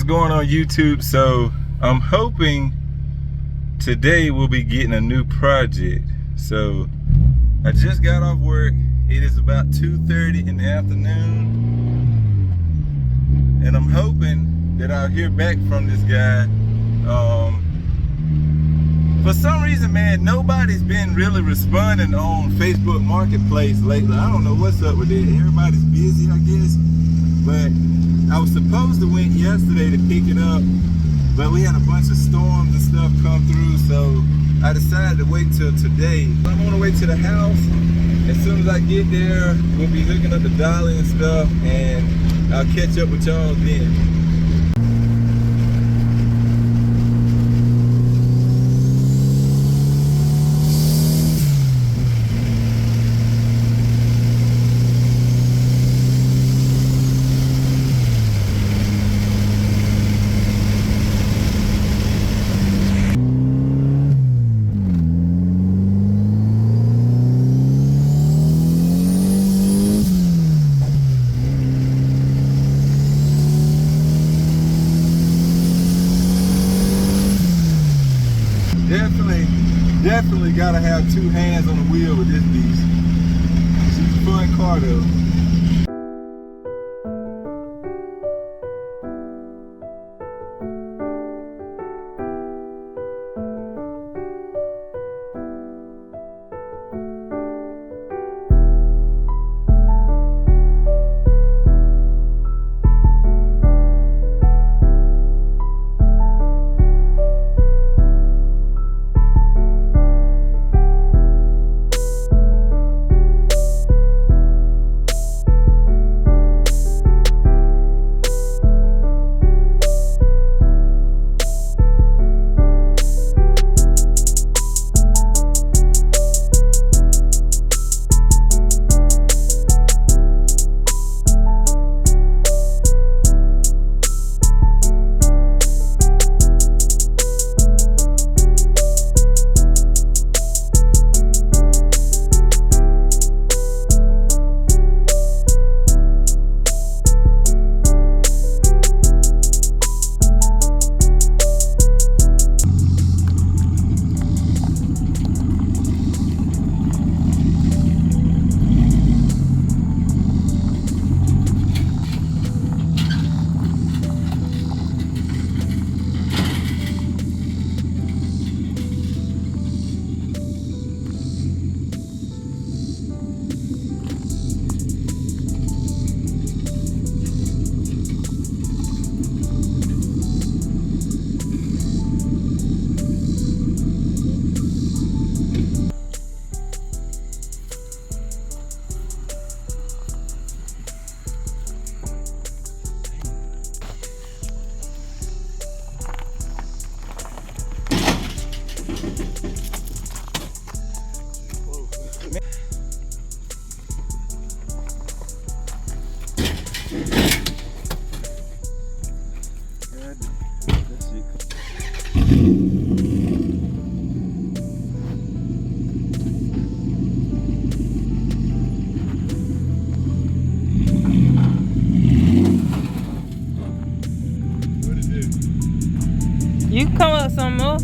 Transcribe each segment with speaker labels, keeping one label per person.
Speaker 1: going on YouTube? So I'm hoping today we'll be getting a new project. So I just got off work. It is about 2:30 in the afternoon, and I'm hoping that I'll hear back from this guy. For some reason, man, nobody's been really responding on Facebook Marketplace lately. I don't know what's up with it. Everybody's busy, I guess. But I was supposed to went yesterday to pick it up, but we had a bunch of storms and stuff come through, so I decided to wait till today. I'm on the way to the house. As soon as I get there, we'll be hooking up the dolly and stuff, and I'll catch up with y'all then. Definitely gotta have two hands on the wheel with this beast. She's a fun car though.
Speaker 2: You can come up some more.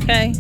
Speaker 2: Okay.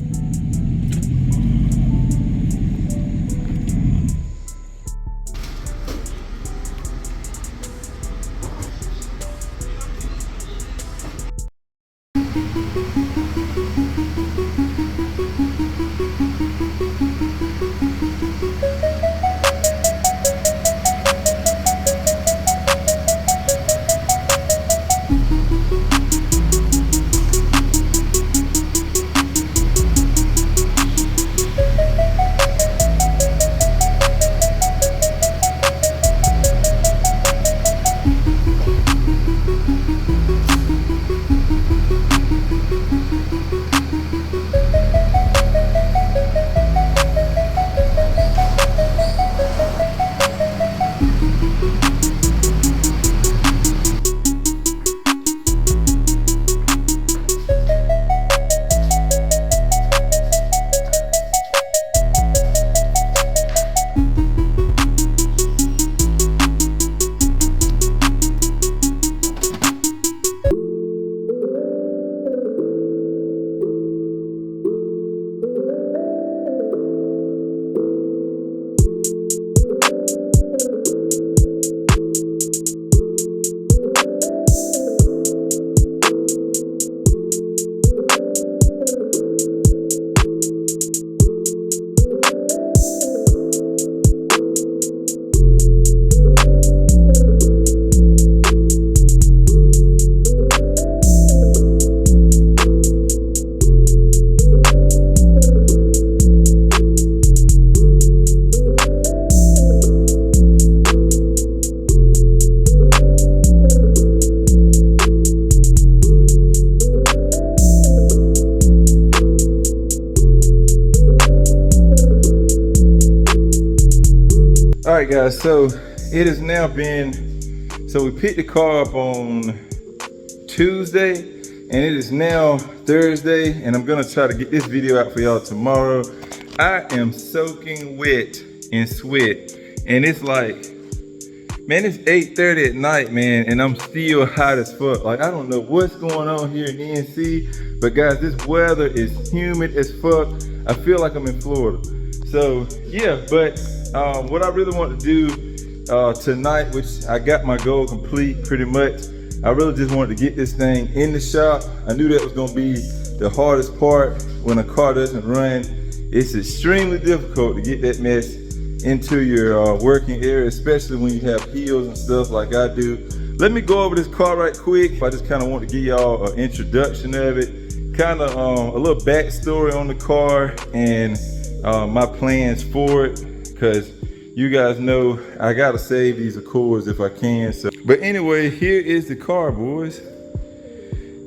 Speaker 1: right, guys, so it has now been, so we picked the car up on Tuesday, and it is now Thursday, and I'm gonna try to get this video out for y'all tomorrow. I am soaking wet in sweat, and it's like, man, it's 8:30 at night, man, and I'm still hot as fuck. Like, I don't know what's going on here in NC, but guys, this weather is humid as fuck. I feel like I'm in Florida. So yeah, but what I really want to do tonight, which I got my goal complete pretty much, I really just wanted to get this thing in the shop. I knew that was gonna be the hardest part when a car doesn't run. It's extremely difficult to get that mess into your working area, especially when you have heels and stuff like I do. Let me go over this car right quick. I just kind of want to give y'all an introduction of it, kind of a little backstory on the car and my plans for it, because you guys know I gotta save these Accords if I can. So, but anyway, here is the car, boys.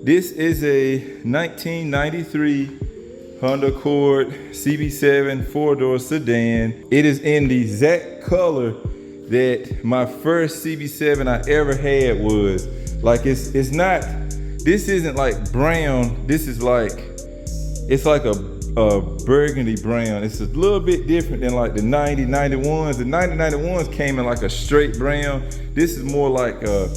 Speaker 1: This is a 1993 Honda Accord CB7 4-door sedan. It is in the exact color that my first CB7 I ever had was. Like, it's not, this isn't like brown. This is like, it's like a burgundy brown. It's a little bit different than like the 9091s. The 9091s came in like a straight brown. This is more like a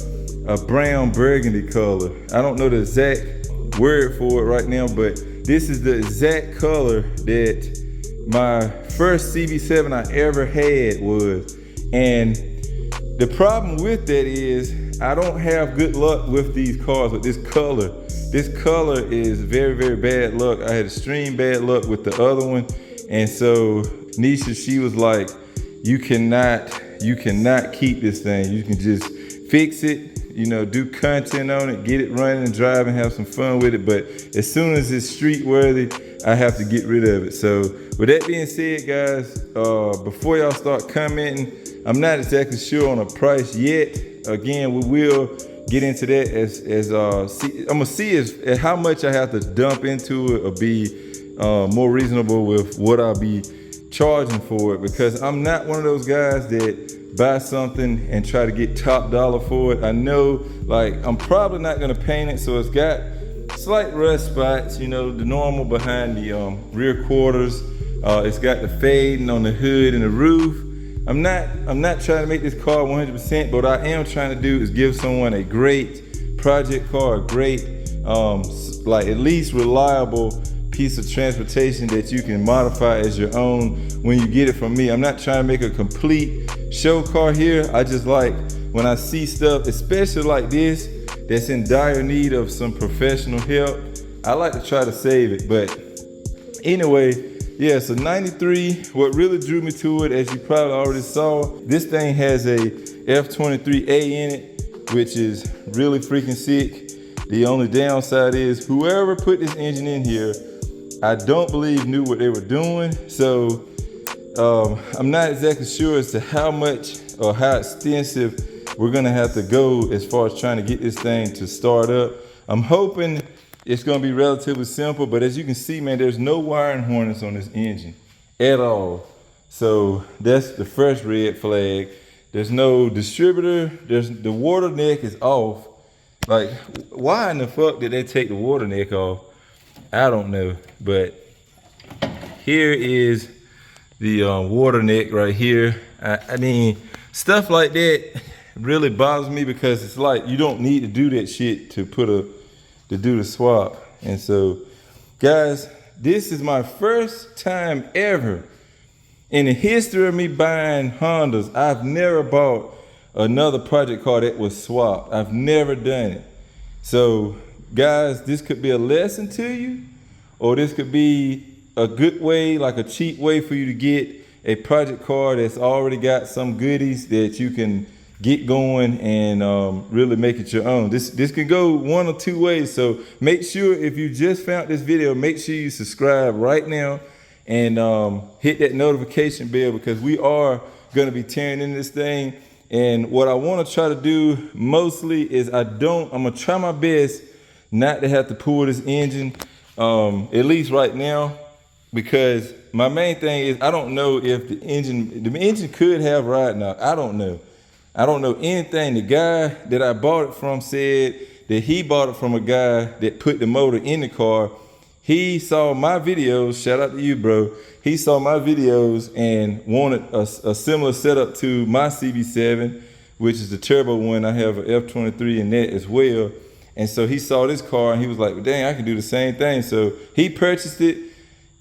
Speaker 1: brown burgundy color. I don't know the exact word for it right now, but this is the exact color that my first CB7 I ever had was. And the problem with that is I don't have good luck with these cars with this color. This color is very, very bad luck. I had extreme bad luck with the other one. And so Nisha, she was like, you cannot keep this thing. You can just fix it, you know, do content on it, get it running and drive and have some fun with it. But as soon as it's street worthy, I have to get rid of it. So with that being said, guys, before y'all start commenting, I'm not exactly sure on a price yet. Again, we will get into that as I'm gonna see as how much I have to dump into it or be more reasonable with what I'll be charging for it, because I'm not one of those guys that buy something and try to get top dollar for it. I know, like, I'm probably not gonna paint it, so it's got slight rust spots, you know, the normal behind the rear quarters. It's got the fading on the hood and the roof. I'm not trying to make this car 100%, but what I am trying to do is give someone a great project car, a great, like at least reliable piece of transportation that you can modify as your own when you get it from me. I'm not trying to make a complete show car here. I just like when I see stuff, especially like this, that's in dire need of some professional help, I like to try to save it. But anyway, yeah, so 93, what really drew me to it, as you probably already saw, this thing has a F23A in it, which is really freaking sick. The only downside is whoever put this engine in here, I don't believe knew what they were doing. So I'm not exactly sure as to how much or how extensive we're gonna have to go as far as trying to get this thing to start up. I'm hoping it's gonna be relatively simple, but as you can see, man, there's no wiring harness on this engine at all. So that's the first red flag. There's no distributor. The water neck is off. Like, why in the fuck did they take the water neck off? I don't know, but here is the water neck right here. I mean, stuff like that really bothers me, because it's like you don't need to do that shit to do the swap. And so, guys, this is my first time ever in the history of me buying Hondas. I've never bought another project car that was swapped. I've never done it. So, guys, this could be a lesson to you, or this could be a good way, like a cheap way for you to get a project car that's already got some goodies that you can get going and really make it your own. This can go one or two ways. So make sure, if you just found this video, make sure you subscribe right now and hit that notification bell, because we are going to be tearing in this thing. And what I want to try to do mostly is I'm going to try my best not to have to pull this engine, at least right now. because my main thing is I don't know if the engine could have ride knock. I don't know. I don't know anything. The guy that I bought it from said that he bought it from a guy that put the motor in the car. He saw my videos. Shout out to you, bro. He saw my videos and wanted a similar setup to my CB7, which is the turbo one. I have an F23 in that as well. And so he saw this car and he was like, well, dang, I can do the same thing. So he purchased it.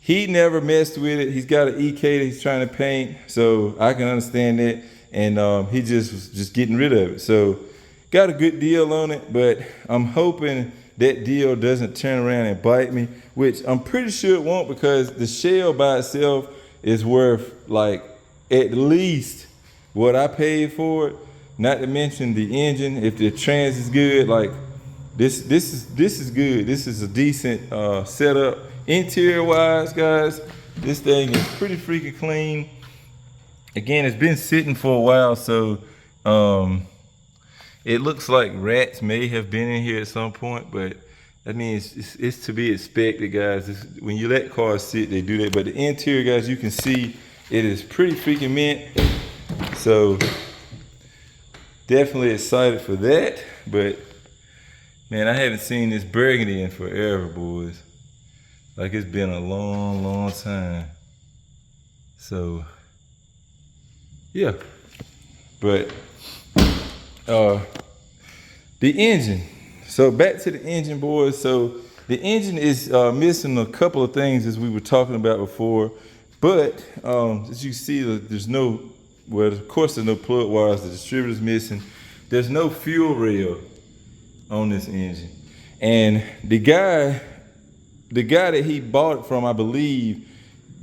Speaker 1: He never messed with it. He's got an EK that he's trying to paint. So I can understand that. And he was just getting rid of it. So got a good deal on it, but I'm hoping that deal doesn't turn around and bite me, which I'm pretty sure it won't, because the shell by itself is worth like at least what I paid for it. Not to mention the engine. If the trans is good, like this is good. This is a decent setup. Interior wise, guys, this thing is pretty freaking clean. Again, it's been sitting for a while, so it looks like rats may have been in here at some point, but I mean, it's to be expected, guys. When you let cars sit, they do that. But the interior, guys, you can see it is pretty freaking mint. So definitely excited for that. But man, I haven't seen this burgundy in forever, boys. Like, it's been a long, long time. So yeah, but the engine. So back to the engine, boys. So the engine is missing a couple of things, as we were talking about before. But as you see, there's no, well, of course there's no plug wires. The distributor's missing. There's no fuel rail on this engine. And the guy that he bought it from, I believe,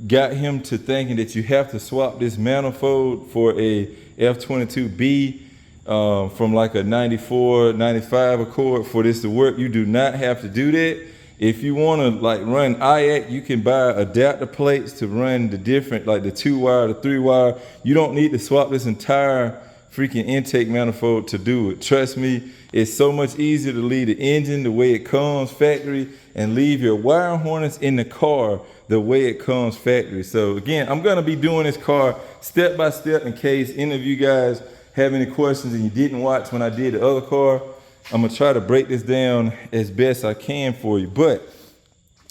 Speaker 1: got him to thinking that you have to swap this manifold for a F22B from like a 94, 95 Accord for this to work. You do not have to do that. If you want to like run IAC, you can buy adapter plates to run the different, like the 2-wire, the 3-wire. You don't need to swap this entire freaking intake manifold to do it. Trust me, it's so much easier to leave the engine the way it comes factory and leave your wire harness in the car the way it comes factory. So again, I'm gonna be doing this car step by step in case any of you guys have any questions and you didn't watch when I did the other car. I'm gonna try to break this down as best I can for you. But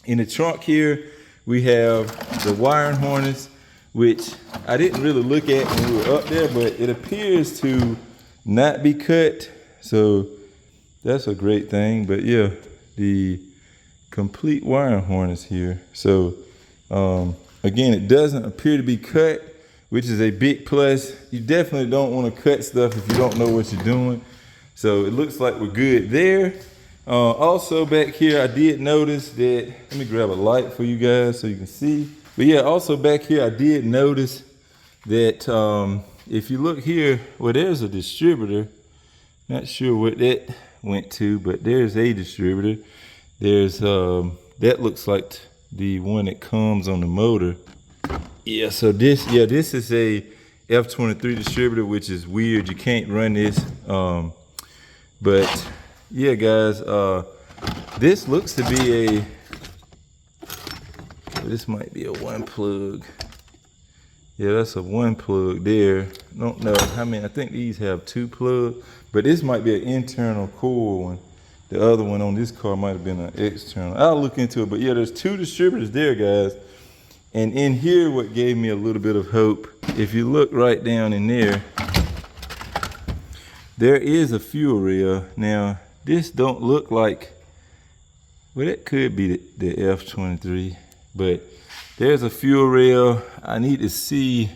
Speaker 1: in the trunk here, we have the wiring harness, which I didn't really look at when we were up there, but it appears to not be cut. So that's a great thing. But yeah, the complete wiring harness here. So again, it doesn't appear to be cut, which is a big plus. You definitely don't want to cut stuff if you don't know what you're doing. So it looks like we're good there. Also back here, I did notice that, let me grab a light for you guys so you can see. But yeah, also back here, I did notice that if you look here, well, there's a distributor. Not sure what that went to, but there's a distributor. There's, that looks like the one that comes on the motor. Yeah, so this is a F23 distributor, which is weird. You can't run this. But yeah, guys, this looks to be this might be a 1 plug. Yeah, that's a 1 plug there. I don't know how many. I think these have 2 plugs, but this might be an internal core one. The other one on this car might have been an external. I'll look into it, but yeah, there's 2 distributors there, guys. And in here, what gave me a little bit of hope, if you look right down in there, there is a fuel rail. Now, this don't look like, well, it could be the F23, but there's a fuel rail. I need to see,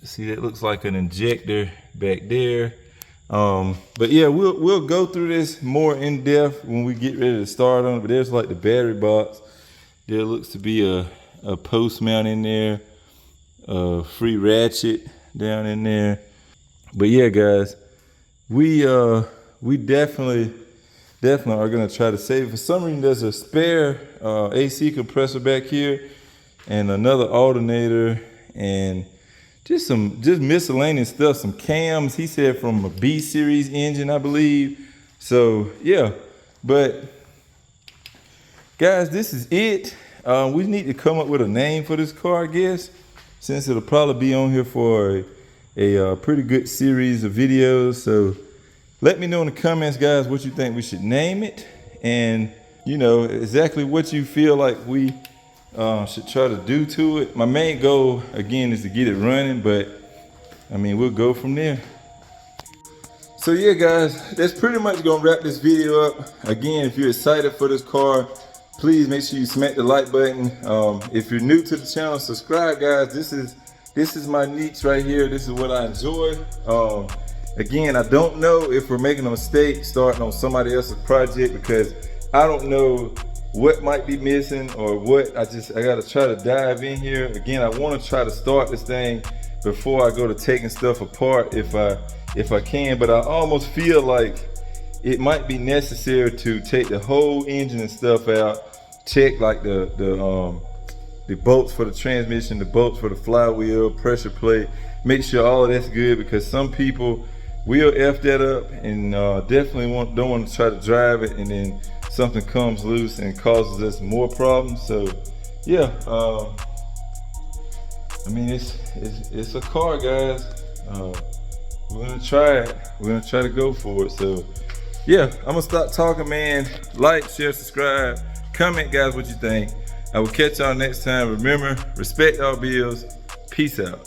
Speaker 1: that looks like an injector back there. But yeah, we'll go through this more in depth when we get ready to start on it. But there's like the battery box. There looks to be a post mount in there, a free ratchet down in there. But yeah, guys, we definitely are gonna try to save it. For some reason, there's a spare AC compressor back here, and another alternator, and just miscellaneous stuff. Some cams. He said from a B series engine, I believe. So yeah, but guys, this is it. we need to come up with a name for this car, I guess, since it'll probably be on here for a pretty good series of videos. So let me know in the comments, guys, what you think we should name it, and you know exactly what you feel like we should try to do to it. My main goal, again, is to get it running, but I mean, we'll go from there. So yeah, guys, that's pretty much gonna wrap this video up. Again, if you're excited for this car, please make sure you smack the like button. If you're new to the channel, subscribe, guys. This is my niche right here. This is what I enjoy. Again, I don't know if we're making a mistake starting on somebody else's project, because I don't know what might be missing or what. I gotta try to dive in here. Again, I wanna try to start this thing before I go to taking stuff apart if I can, but I almost feel like it might be necessary to take the whole engine and stuff out, check like the bolts for the transmission, the bolts for the flywheel, pressure plate, make sure all of that's good, because some people will F that up and definitely don't want to try to drive it and then something comes loose and causes us more problems. So yeah, I mean, it's a car, guys. We're gonna try it. We're gonna try to go for it. So yeah, I'm gonna stop talking, man. Like, share, subscribe, comment, guys, what you think. I will catch y'all next time. Remember, respect our bills. Peace out.